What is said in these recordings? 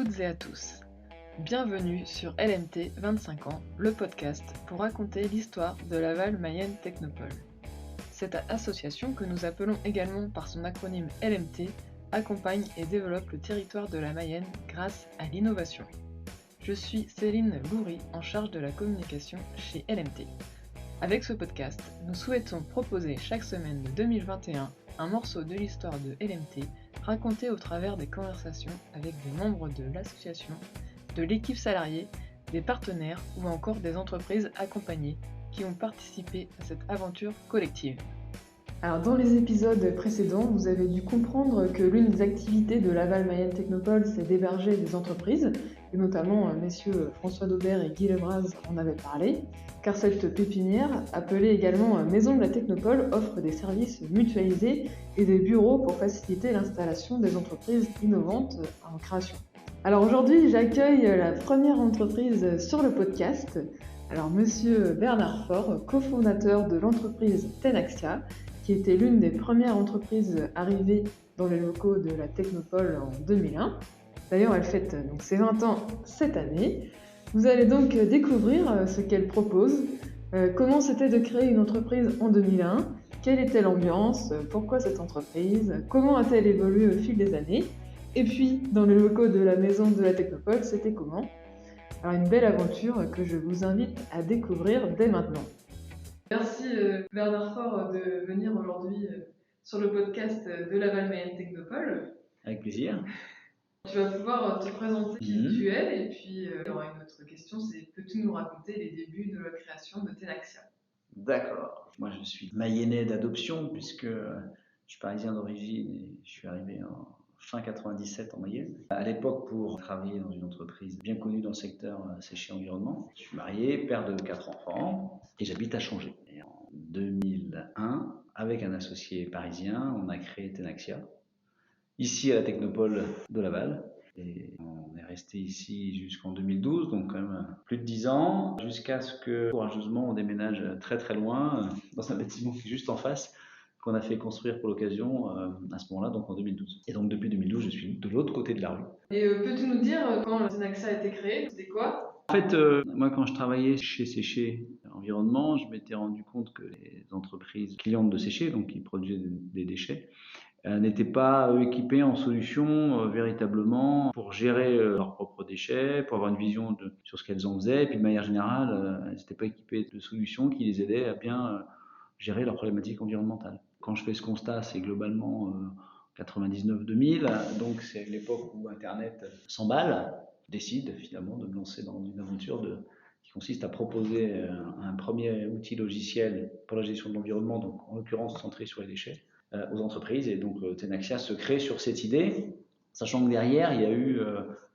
toutes et à tous. Bienvenue sur LMT 25 ans, le podcast pour raconter l'histoire de Laval Mayenne Technopole. Cette association, que nous appelons également par son acronyme LMT, accompagne et développe le territoire de la Mayenne grâce à l'innovation. Je suis Céline Loury, en charge de la communication chez LMT. Avec ce podcast, nous souhaitons proposer chaque semaine de 2021 un morceau de l'histoire de LMT raconté au travers des conversations avec des membres de l'association, de l'équipe salariée, des partenaires ou encore des entreprises accompagnées qui ont participé à cette aventure collective. Alors dans les épisodes précédents, vous avez dû comprendre que l'une des activités de Laval Mayenne Technopole, c'est d'héberger des entreprises, et notamment messieurs François Daubert et Guy Lebras en avaient parlé, car cette pépinière, appelée également Maison de la Technopole, offre des services mutualisés et des bureaux pour faciliter l'installation des entreprises innovantes en création. Alors aujourd'hui, j'accueille la première entreprise sur le podcast. Alors monsieur Bernard Faure, cofondateur de l'entreprise Tenaxia, qui était l'une des premières entreprises arrivées dans les locaux de la Technopole en 2001. D'ailleurs, elle fête donc ses 20 ans cette année. Vous allez donc découvrir ce qu'elle propose, comment c'était de créer une entreprise en 2001, quelle était l'ambiance, pourquoi cette entreprise, comment a-t-elle évolué au fil des années, et puis dans les locaux de la Maison de la Technopole, c'était comment. Alors une belle aventure que je vous invite à découvrir dès maintenant. Merci Bernard Faure de venir aujourd'hui sur le podcast de Laval Mayenne Technopole. Avec plaisir. Tu vas pouvoir te présenter qui tu es et puis il y aura une autre question, c'est peux-tu nous raconter les débuts de la création de Tenaxia? D'accord. Moi je suis mayennais d'adoption puisque je suis parisien d'origine et je suis arrivé en fin 97 en Mayenne. À l'époque pour travailler dans une entreprise bien connue dans le secteur séché environnement. Je suis marié, père de 4 enfants et j'habite à Changé. Et en 2001, avec un associé parisien, on a créé Tenaxia, ici à la Technopole de Laval. Et on est resté ici jusqu'en 2012, donc quand même plus de 10 ans, jusqu'à ce que, courageusement, on déménage très très loin, dans un bâtiment qui est juste en face, qu'on a fait construire pour l'occasion à ce moment-là, donc en 2012. Et donc depuis 2012, je suis de l'autre côté de la rue. Et peux-tu nous dire quand Tenaxia a été créé, c'était quoi? En fait, moi quand je travaillais chez Séché Environnement, je m'étais rendu compte que les entreprises clientes de Séché, donc qui produisaient des déchets, n'étaient pas équipés en solutions véritablement pour gérer leurs propres déchets, pour avoir une vision sur ce qu'elles en faisaient, et puis de manière générale, elles n'étaient pas équipées de solutions qui les aidaient à bien gérer leurs problématiques environnementales. Quand je fais ce constat, c'est globalement 99-2000, donc c'est l'époque où Internet s'emballe. Je décide finalement de me lancer dans une aventure qui consiste à proposer un premier outil logiciel pour la gestion de l'environnement, donc en l'occurrence centré sur les déchets, aux entreprises. Et donc Tenaxia se crée sur cette idée, sachant que derrière, il y a eu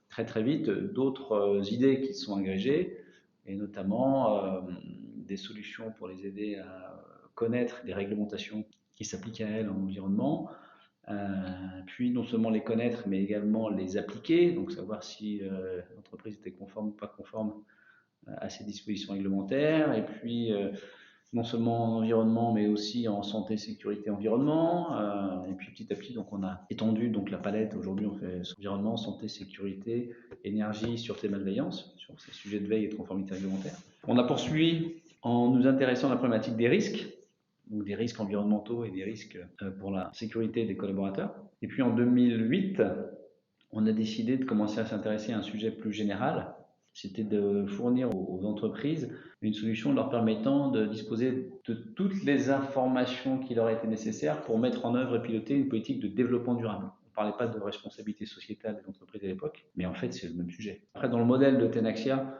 très très vite d'autres idées qui se sont agrégées, et notamment des solutions pour les aider à connaître des réglementations qui s'appliquent à elles en environnement, puis non seulement les connaître, mais également les appliquer, donc savoir si l'entreprise était conforme ou pas conforme à ces dispositions réglementaires, et puis non seulement en environnement, mais aussi en santé, sécurité, environnement. Et puis petit à petit, donc on a étendu donc la palette. Aujourd'hui, on fait environnement, santé, sécurité, énergie, sûreté, malveillance, sur ces sujets de veille et de conformité réglementaire. On a poursuivi en nous intéressant à la problématique des risques, donc des risques environnementaux et des risques pour la sécurité des collaborateurs. Et puis en 2008, on a décidé de commencer à s'intéresser à un sujet plus général. C'était de fournir aux entreprises une solution leur permettant de disposer de toutes les informations qui leur étaient nécessaires pour mettre en œuvre et piloter une politique de développement durable. On ne parlait pas de responsabilité sociétale des entreprises à l'époque, mais en fait c'est le même sujet. Après, dans le modèle de Tenaxia,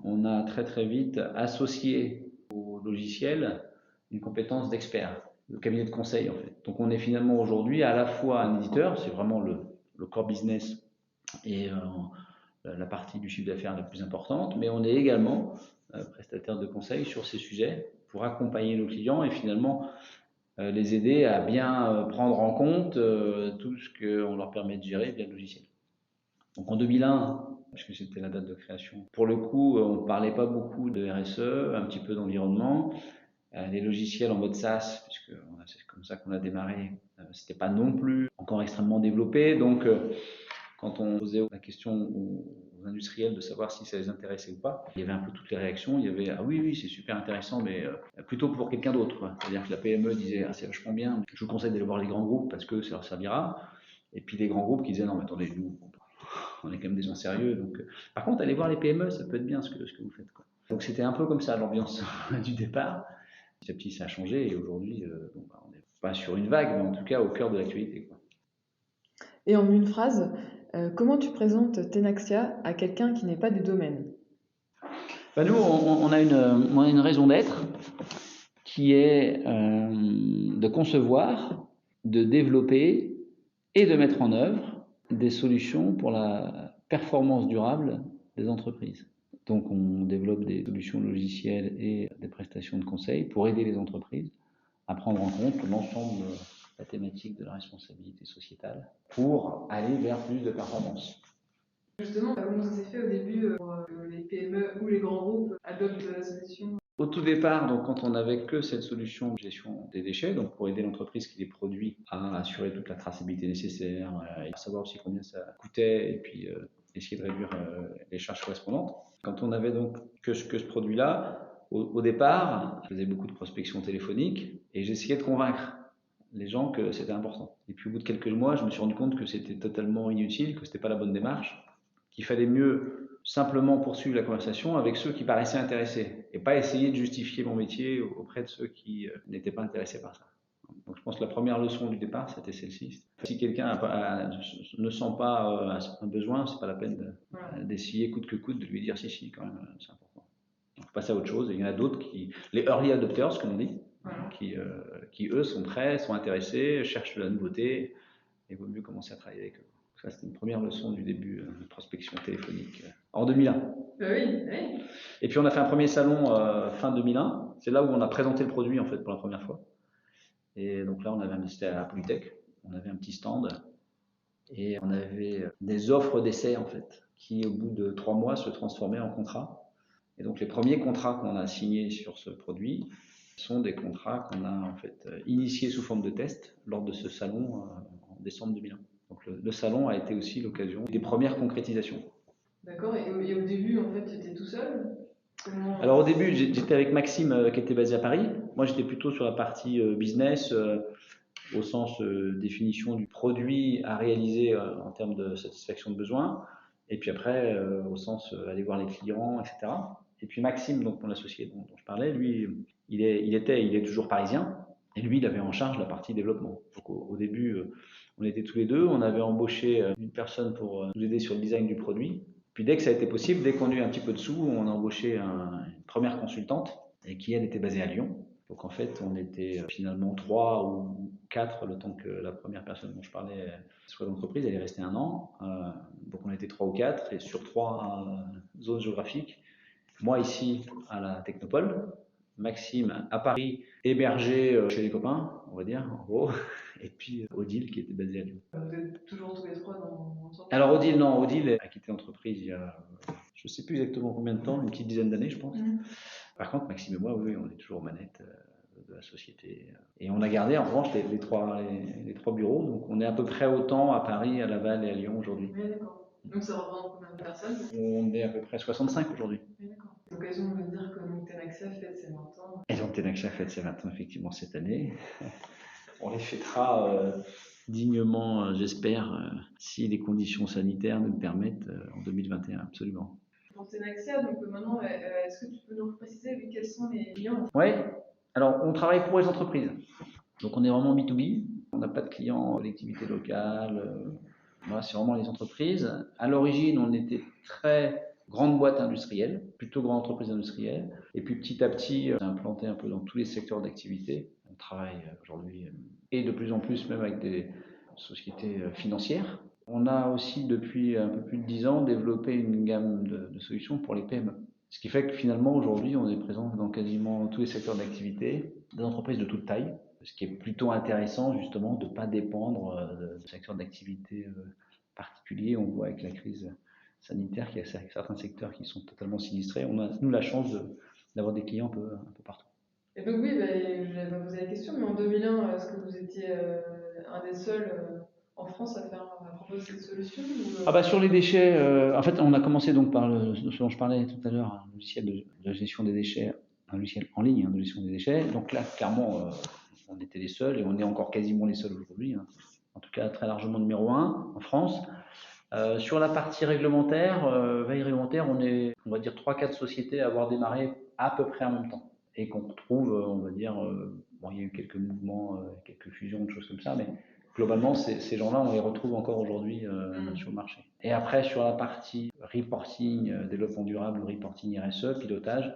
on a très très vite associé au logiciel une compétence d'expert, de cabinet de conseil en fait. Donc on est finalement aujourd'hui à la fois un éditeur, c'est vraiment le core business et la partie du chiffre d'affaires la plus importante, mais on est également prestataire de conseil sur ces sujets pour accompagner nos clients et finalement les aider à bien prendre en compte tout ce qu'on leur permet de gérer via le logiciel. Donc en 2001, puisque c'était la date de création, pour le coup, on ne parlait pas beaucoup de RSE, un petit peu d'environnement. Les logiciels en mode SaaS, puisque c'est comme ça qu'on a démarré, c'était pas non plus encore extrêmement développé. Donc Quand on posait la question aux industriels de savoir si ça les intéressait ou pas, il y avait un peu toutes les réactions. Il y avait ah oui, oui, c'est super intéressant, mais plutôt pour quelqu'un d'autre, quoi. C'est-à-dire que la PME disait ah, c'est vachement bien, je vous conseille d'aller voir les grands groupes parce que ça leur servira. Et puis les grands groupes qui disaient non, mais attendez, nous, on est quand même des gens sérieux. Donc, par contre, allez voir les PME, ça peut être bien ce que vous faites, quoi. Donc c'était un peu comme ça l'ambiance du départ. Petit à petit, ça a changé et aujourd'hui, on n'est pas sur une vague, mais en tout cas au cœur de l'actualité, quoi. Et en une phrase, comment tu présentes Tenaxia à quelqu'un qui n'est pas du domaine? Nous, on a une raison d'être qui est de concevoir, de développer et de mettre en œuvre des solutions pour la performance durable des entreprises. Donc on développe des solutions logicielles et des prestations de conseil pour aider les entreprises à prendre en compte l'ensemble de la thématique de la responsabilité sociétale pour aller vers plus de performance. Justement, comment ça s'est fait au début pour que les PME ou les grands groupes adoptent la solution? Au tout départ, donc, quand on n'avait que cette solution de gestion des déchets, donc pour aider l'entreprise qui les produit à assurer toute la traçabilité nécessaire, et à savoir aussi combien ça coûtait, et puis essayer de réduire les charges correspondantes. Quand on avait donc que ce produit-là, au départ, je faisais beaucoup de prospection téléphonique et j'essayais de convaincre les gens que c'était important. Et puis au bout de quelques mois, je me suis rendu compte que c'était totalement inutile, que c'était pas la bonne démarche, qu'il fallait mieux simplement poursuivre la conversation avec ceux qui paraissaient intéressés et pas essayer de justifier mon métier auprès de ceux qui n'étaient pas intéressés par ça. Donc je pense que la première leçon du départ, c'était celle-ci. Si quelqu'un ne sent pas un besoin, c'est pas la peine d'essayer coûte que coûte de lui dire si, quand même, c'est important. Donc passer à autre chose. Et il y en a d'autres les early adopters, comme on dit, qui eux sont prêts, sont intéressés, cherchent de la nouveauté et il vaut mieux commencer à travailler avec eux. Ça, c'était une première leçon du début de prospection téléphonique en 2001. Oui. Et puis on a fait un premier salon fin 2001. C'est là où on a présenté le produit en fait pour la première fois. Et donc là, c'était à Polytech. On avait un petit stand et on avait des offres d'essai en fait, qui au bout de 3 mois se transformaient en contrats. Et donc les premiers contrats qu'on a signés sur ce produit sont des contrats qu'on a en fait initiés sous forme de test lors de ce salon en décembre 2001. Donc le salon a été aussi l'occasion des premières concrétisations. D'accord, et au début, en fait, tu étais tout seul? Alors au début, j'étais avec Maxime qui était basé à Paris. Moi, j'étais plutôt sur la partie business, au sens définition du produit à réaliser en termes de satisfaction de besoins. Et puis après, au sens aller voir les clients, etc. Et puis Maxime, donc mon associé dont je parlais, lui, il est toujours parisien. Et lui, il avait en charge la partie développement. Donc au début, on était tous les deux. On avait embauché une personne pour nous aider sur le design du produit. Puis dès que ça a été possible, dès qu'on a eu un petit peu de sous, on a embauché une première consultante et qui, elle, était basée à Lyon. Donc en fait, on était finalement 3 ou 4 le temps que la première personne dont je parlais soit d'entreprise. Elle est restée 1 an. Donc on était 3 ou 4 et sur 3 zones géographiques. Moi ici à la Technopole, Maxime à Paris, hébergé chez les copains, on va dire, en gros, et puis Odile qui était basée à Lyon. Vous êtes toujours tous les trois dans l'entreprise? Alors Odile a quitté l'entreprise il y a, je ne sais plus exactement combien de temps, une petite dizaine d'années je pense. Par contre, Maxime et moi, oui, on est toujours aux manettes de la société. Et on a gardé en revanche les trois bureaux, donc on est à peu près autant à Paris, à Laval et à Lyon aujourd'hui. Oui, d'accord. Donc ça représente combien de personnes? On est à peu près 65 aujourd'hui. Oui, d'accord. C'est l'occasion de dire que Tenaxia fête ses 20 ans. Et donc Tenaxia fête ses 20 ans effectivement cette année. On les fêtera dignement, j'espère, si les conditions sanitaires nous le permettent, en 2021, absolument. Pour Tenaxia, donc maintenant, est-ce que tu peux nous préciser quels sont les clients? Oui, alors on travaille pour les entreprises. Donc on est vraiment B2B, on n'a pas de clients collectivités locales, voilà, c'est vraiment les entreprises. À l'origine, on était très grande boîte industrielle, plutôt grande entreprise industrielle, et puis petit à petit, on s'est implanté un peu dans tous les secteurs d'activité. On travaille aujourd'hui, et de plus en plus même avec des sociétés financières. On a aussi depuis un peu plus de 10 ans développé une gamme de solutions pour les PME. Ce qui fait que finalement aujourd'hui on est présent dans quasiment tous les secteurs d'activité, des entreprises de toute taille, ce qui est plutôt intéressant justement de ne pas dépendre de secteurs d'activité particuliers. On voit avec la crise sanitaire qu'il y a certains secteurs qui sont totalement sinistrés. On a nous la chance d'avoir des clients un peu partout. Et donc oui, je vais pas poser la question, mais en 2001, est-ce que vous étiez un des seuls en France à proposer cette solution Ah bah sur les déchets, en fait on a commencé donc par ce dont je parlais tout à l'heure, un logiciel de gestion des déchets, un logiciel en ligne de gestion des déchets. Donc là clairement on était les seuls et on est encore quasiment les seuls aujourd'hui, hein. En tout cas très largement numéro un en France. Sur la partie réglementaire, veille réglementaire, on est, on va dire, 3-4 sociétés à avoir démarré à peu près en même temps. Et qu'on retrouve, on va dire, bon, il y a eu quelques mouvements, quelques fusions, des choses comme ça, mais globalement, ces gens-là, on les retrouve encore aujourd'hui sur le marché. Et après, sur la partie reporting, développement durable, reporting RSE, pilotage,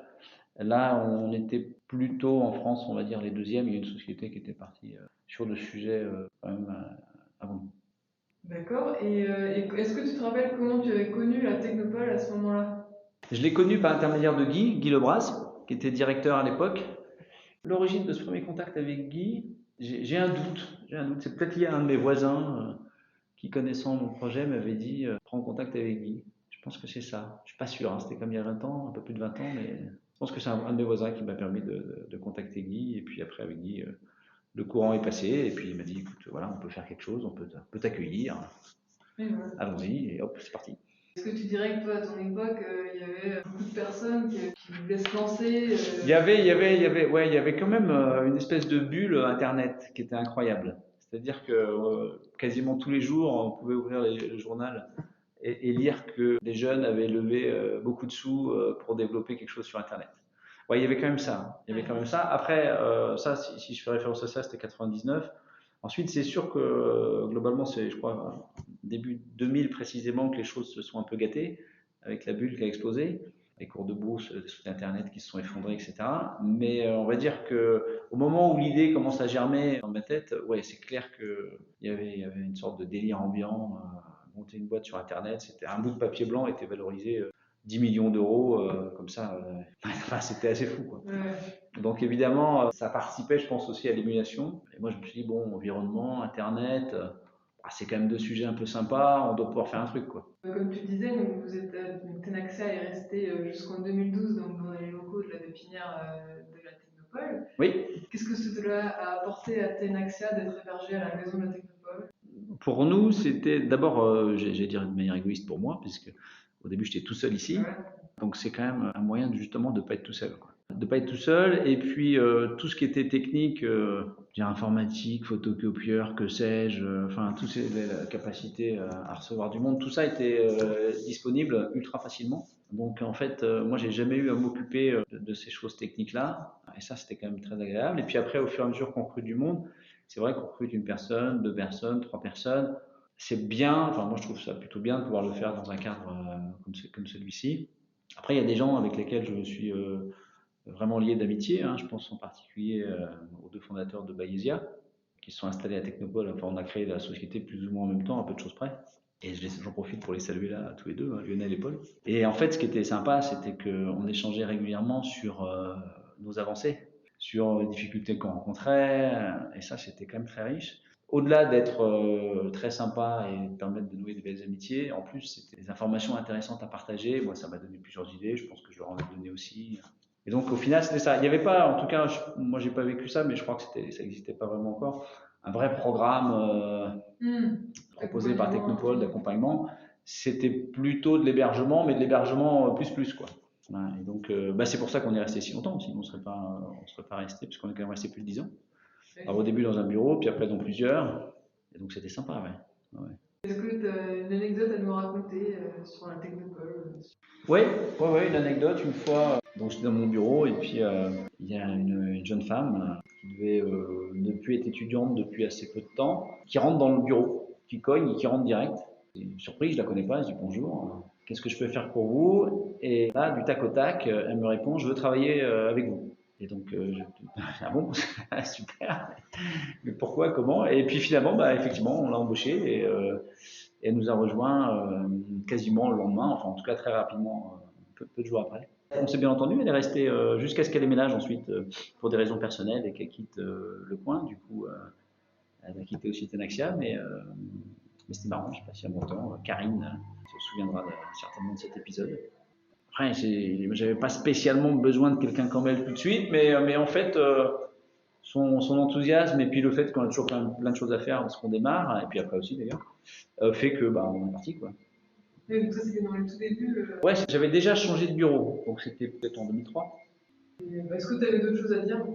là, on était plutôt en France, on va dire, les deuxièmes. Il y a une société qui était partie sur le sujet quand même avant nous. D'accord. Et est-ce que tu te rappelles comment tu avais connu la Technopole à ce moment-là? Je l'ai connu par l'intermédiaire de Guy Lebras, qui était directeur à l'époque. L'origine de ce premier contact avec Guy, j'ai un doute. C'est peut-être lié à un de mes voisins qui, connaissant mon projet, m'avait dit prends contact avec Guy. Je pense que c'est ça. Je suis pas sûr, hein, c'était comme il y a 20 ans, un peu plus de 20 ans, mais je pense que c'est un de mes voisins qui m'a permis de contacter Guy. Et puis après, avec Guy, le courant est passé. Et puis il m'a dit écoute, voilà, on peut faire quelque chose, on peut t'accueillir. Allons-y, et hop, c'est parti. Est-ce que tu dirais que toi, à ton époque, il y avait beaucoup de personnes qui voulaient se lancer Il y avait quand même une espèce de bulle Internet qui était incroyable. C'est-à-dire que quasiment tous les jours, on pouvait ouvrir le journal et lire que des jeunes avaient levé beaucoup de sous pour développer quelque chose sur Internet. Ouais, il y avait quand même ça. Il y avait quand même ça. Après, ça, si je fais référence à ça, c'était 99. Ensuite, c'est sûr que globalement, c'est, je crois, début 2000 précisément que les choses se sont un peu gâtées avec la bulle qui a explosé, les cours de bourse, les sites internet qui se sont effondrés, etc. Mais on va dire que au moment où l'idée commence à germer dans ma tête, ouais, c'est clair qu'il y avait une sorte de délire ambiant. Monter une boîte sur internet, c'était un bout de papier blanc était valorisé 10 millions d'euros, comme ça. Enfin, c'était assez fou, quoi. Ouais. Donc évidemment, ça participait, je pense, aussi à l'émulation. Et moi, je me suis dit, bon, environnement, Internet, c'est quand même deux sujets un peu sympas, on doit pouvoir faire un truc, quoi. Comme tu disais, donc Tenaxia est resté jusqu'en 2012 donc, dans les locaux de la pépinière de la Technopole. Oui. Qu'est-ce que cela a apporté à Tenaxia d'être hébergé à la maison de la Technopole? Pour nous, c'était d'abord, j'allais dire de manière égoïste pour moi, puisque au début, j'étais tout seul ici. Ouais. Donc c'est quand même un moyen justement de ne pas être tout seul, quoi. De pas être tout seul, et puis tout ce qui était technique, informatique, photocopieur, que sais-je, enfin toutes la capacité à recevoir du monde, tout ça était disponible ultra facilement. Donc en fait, moi j'ai jamais eu à m'occuper de ces choses techniques-là, et ça c'était quand même très agréable. Et puis après, au fur et à mesure qu'on recrute du monde, c'est vrai qu'on recrute une personne, deux personnes, trois personnes. C'est bien, enfin moi je trouve ça plutôt bien de pouvoir le faire dans un cadre comme celui-ci. Après, il y a des gens avec lesquels je me suis vraiment lié d'amitié, hein. Je pense en particulier aux deux fondateurs de Bayesia, qui se sont installés à Technopole. Enfin, on a créé la société plus ou moins en même temps, à peu de choses près. Et j'en profite pour les saluer là, tous les deux, hein, Lionel et Paul. Et en fait, ce qui était sympa, c'était qu'on échangeait régulièrement sur nos avancées, sur les difficultés qu'on rencontrait. Et ça, c'était quand même très riche. Au-delà d'être très sympa et de permettre de nouer de belles amitiés, en plus, c'était des informations intéressantes à partager. Moi, ça m'a donné plusieurs idées. Je pense que je leur en ai donné aussi. Et donc, au final, c'était ça. Il n'y avait pas, en tout cas, moi, j'ai pas vécu ça, mais je crois que ça n'existait pas vraiment encore. Un vrai programme proposé par Technopole d'accompagnement. C'était plutôt de l'hébergement, mais de l'hébergement plus, quoi. Voilà. Et donc, c'est pour ça qu'on est resté si longtemps. Sinon, on serait pas resté, puisqu'on est quand même resté plus de 10 ans. Alors, au début dans un bureau, puis après dans plusieurs. Et donc c'était sympa, ouais. Est-ce que tu as une anecdote à nous raconter sur la Technopole? Ouais, une anecdote. Une fois, donc j'étais dans mon bureau et puis il y a une jeune femme qui devait ne plus être étudiante depuis assez peu de temps, qui rentre dans le bureau, qui cogne et qui rentre direct. Et, surprise, je la connais pas, je dis bonjour. Qu'est-ce que je peux faire pour vous? Et là, du tac au tac, elle me répond, je veux travailler avec vous. Et donc, ah bon, super. Mais pourquoi, comment? Et puis finalement, effectivement, on l'a embauchée et elle nous a rejoint quasiment le lendemain, enfin en tout cas très rapidement, peu de jours après. On s'est bien entendu, elle est restée jusqu'à ce qu'elle déménage ensuite pour des raisons personnelles et qu'elle quitte le coin. Du coup, elle a quitté aussi Tenaxia, mais c'était marrant, je ne sais pas si elle m'entend. Karine se souviendra certainement de cet épisode. Après, j'avais pas spécialement besoin de quelqu'un comme elle tout de suite, mais en fait, son enthousiasme et puis le fait qu'on a toujours plein de choses à faire parce qu'on démarre, et puis après aussi d'ailleurs, fait que on est parti quoi. Et donc ça c'était dans les tout débuts. Ouais, j'avais déjà changé de bureau, donc c'était peut-être en 2003. Est-ce que tu avais d'autres choses à dire?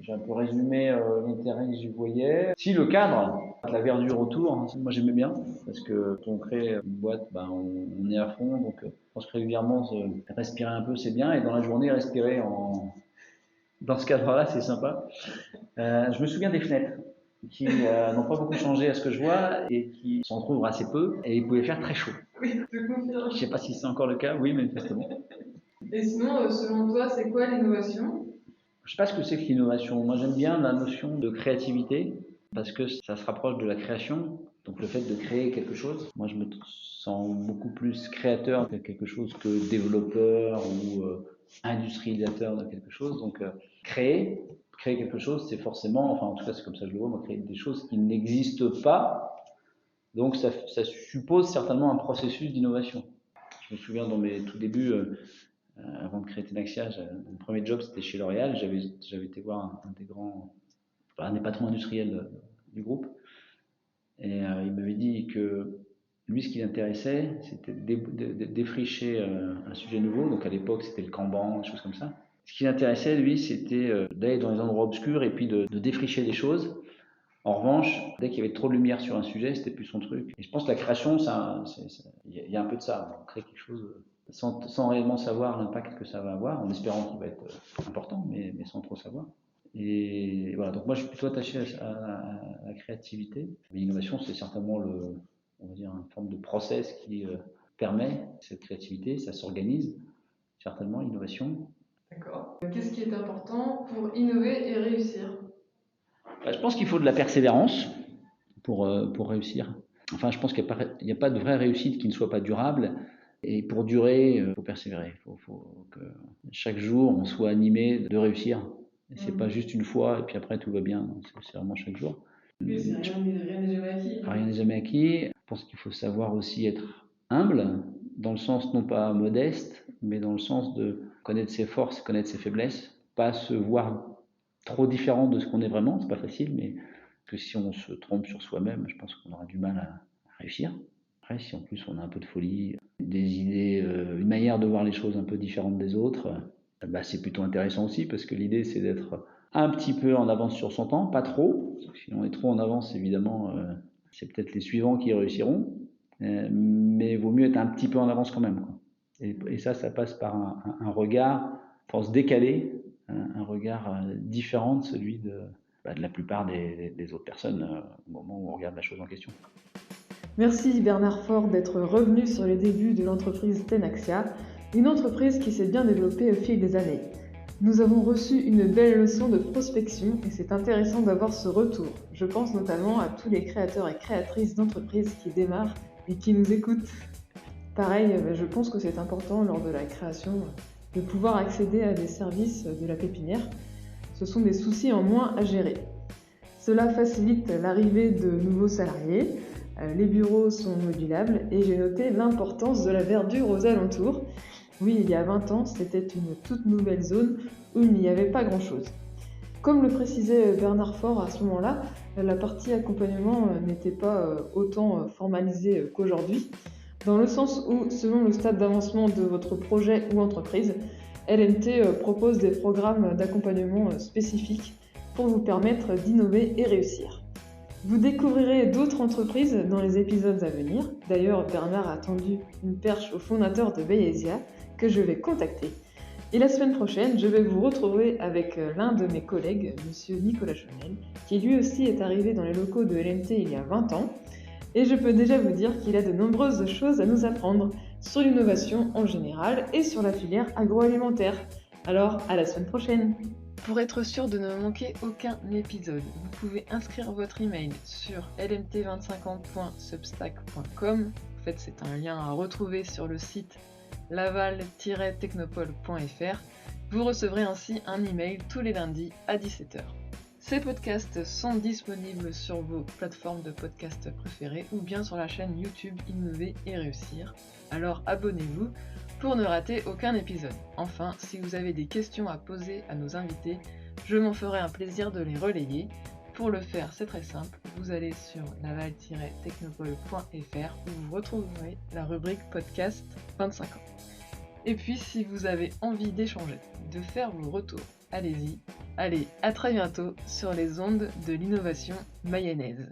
J'ai un peu résumé l'intérêt que j'y voyais. Si, le cadre, la verdure autour, hein, moi j'aimais bien, parce que quand on crée une boîte, on est à fond, donc je pense que régulièrement, respirer un peu c'est bien, et dans la journée, respirer dans ce cadre-là, c'est sympa. Je me souviens des fenêtres, qui n'ont pas beaucoup changé à ce que je vois, et qui s'en trouvent assez peu, et ils pouvaient faire très chaud. Oui, je confirme. Je ne sais pas si c'est encore le cas, oui, manifestement. Et sinon, selon toi, c'est quoi l'innovation? Je ne sais pas ce que c'est que l'innovation. Moi, j'aime bien la notion de créativité parce que ça se rapproche de la création. Donc, le fait de créer quelque chose. Moi, je me sens beaucoup plus créateur de quelque chose que développeur ou industrialisateur de quelque chose. Donc, créer quelque chose, c'est forcément, enfin, en tout cas, c'est comme ça que je le vois, moi, créer des choses qui n'existent pas. Donc, ça suppose certainement un processus d'innovation. Je me souviens dans mes tout débuts. Avant de créer Tenaxia, mon premier job c'était chez L'Oréal. J'avais été voir un des patrons industriels du groupe, et il m'avait dit que lui, ce qui l'intéressait, c'était de défricher un sujet nouveau. Donc à l'époque, c'était le Kanban, des choses comme ça. Ce qui l'intéressait, lui, c'était d'aller dans les endroits obscurs et puis de défricher des choses. En revanche, dès qu'il y avait trop de lumière sur un sujet, c'était plus son truc. Et je pense que la création, il y a un peu de ça. On crée quelque chose sans réellement savoir l'impact que ça va avoir, en espérant qu'il va être important, mais sans trop savoir. Et voilà, donc moi je suis plutôt attaché à la créativité. L'innovation, c'est certainement on va dire, une forme de process qui permet cette créativité, ça s'organise, certainement, l'innovation. D'accord. Qu'est-ce qui est important pour innover et réussir? Je pense qu'il faut de la persévérance pour réussir. Enfin, je pense qu'il n'y a pas de vraie réussite qui ne soit pas durable. Et pour durer, il faut persévérer. Il faut que chaque jour, on soit animé de réussir. Et c'est pas juste une fois et puis après tout va bien. C'est vraiment chaque jour. Oui, rien n'est jamais acquis. Rien n'est jamais acquis. Je pense qu'il faut savoir aussi être humble, dans le sens non pas modeste, mais dans le sens de connaître ses forces, connaître ses faiblesses, pas se voir trop différent de ce qu'on est vraiment. C'est pas facile, mais que si on se trompe sur soi-même, je pense qu'on aura du mal à réussir. Après, si en plus on a un peu de folie, des idées, une manière de voir les choses un peu différente des autres, c'est plutôt intéressant aussi, parce que l'idée c'est d'être un petit peu en avance sur son temps, pas trop, parce que si on est trop en avance, évidemment, c'est peut-être les suivants qui réussiront, mais il vaut mieux être un petit peu en avance quand même, quoi. Et ça passe par un regard, pour se décaler, un regard différent de celui de la plupart des autres personnes au moment où on regarde la chose en question. Merci Bernard Faure d'être revenu sur les débuts de l'entreprise Tenaxia, une entreprise qui s'est bien développée au fil des années. Nous avons reçu une belle leçon de prospection et c'est intéressant d'avoir ce retour. Je pense notamment à tous les créateurs et créatrices d'entreprises qui démarrent et qui nous écoutent. Pareil, je pense que c'est important lors de la création de pouvoir accéder à des services de la pépinière. Ce sont des soucis en moins à gérer. Cela facilite l'arrivée de nouveaux salariés. Les bureaux sont modulables et j'ai noté l'importance de la verdure aux alentours. Oui, il y a 20 ans, c'était une toute nouvelle zone où il n'y avait pas grand-chose. Comme le précisait Bernard Faure à ce moment-là, la partie accompagnement n'était pas autant formalisée qu'aujourd'hui, dans le sens où, selon le stade d'avancement de votre projet ou entreprise, LMT propose des programmes d'accompagnement spécifiques pour vous permettre d'innover et réussir. Vous découvrirez d'autres entreprises dans les épisodes à venir. D'ailleurs, Bernard a tendu une perche au fondateur de Bayesia, que je vais contacter. Et la semaine prochaine, je vais vous retrouver avec l'un de mes collègues, monsieur Nicolas Chonel, qui lui aussi est arrivé dans les locaux de LMT il y a 20 ans. Et je peux déjà vous dire qu'il a de nombreuses choses à nous apprendre sur l'innovation en général et sur la filière agroalimentaire. Alors, à la semaine prochaine! Pour être sûr de ne manquer aucun épisode, vous pouvez inscrire votre email sur lmt250.substack.com. En fait, c'est un lien à retrouver sur le site laval-technopole.fr. Vous recevrez ainsi un email tous les lundis à 17h. Ces podcasts sont disponibles sur vos plateformes de podcasts préférées ou bien sur la chaîne YouTube Innover et Réussir. Alors abonnez-vous pour ne rater aucun épisode. Enfin, si vous avez des questions à poser à nos invités, Je m'en ferai un plaisir de les relayer. Pour le faire, c'est très simple, vous allez sur laval-technopole.fr où vous retrouverez la rubrique podcast 25 ans. Et puis si vous avez envie d'échanger, de faire vos retours, allez-y. Allez, à très bientôt sur les ondes de l'innovation mayonnaise.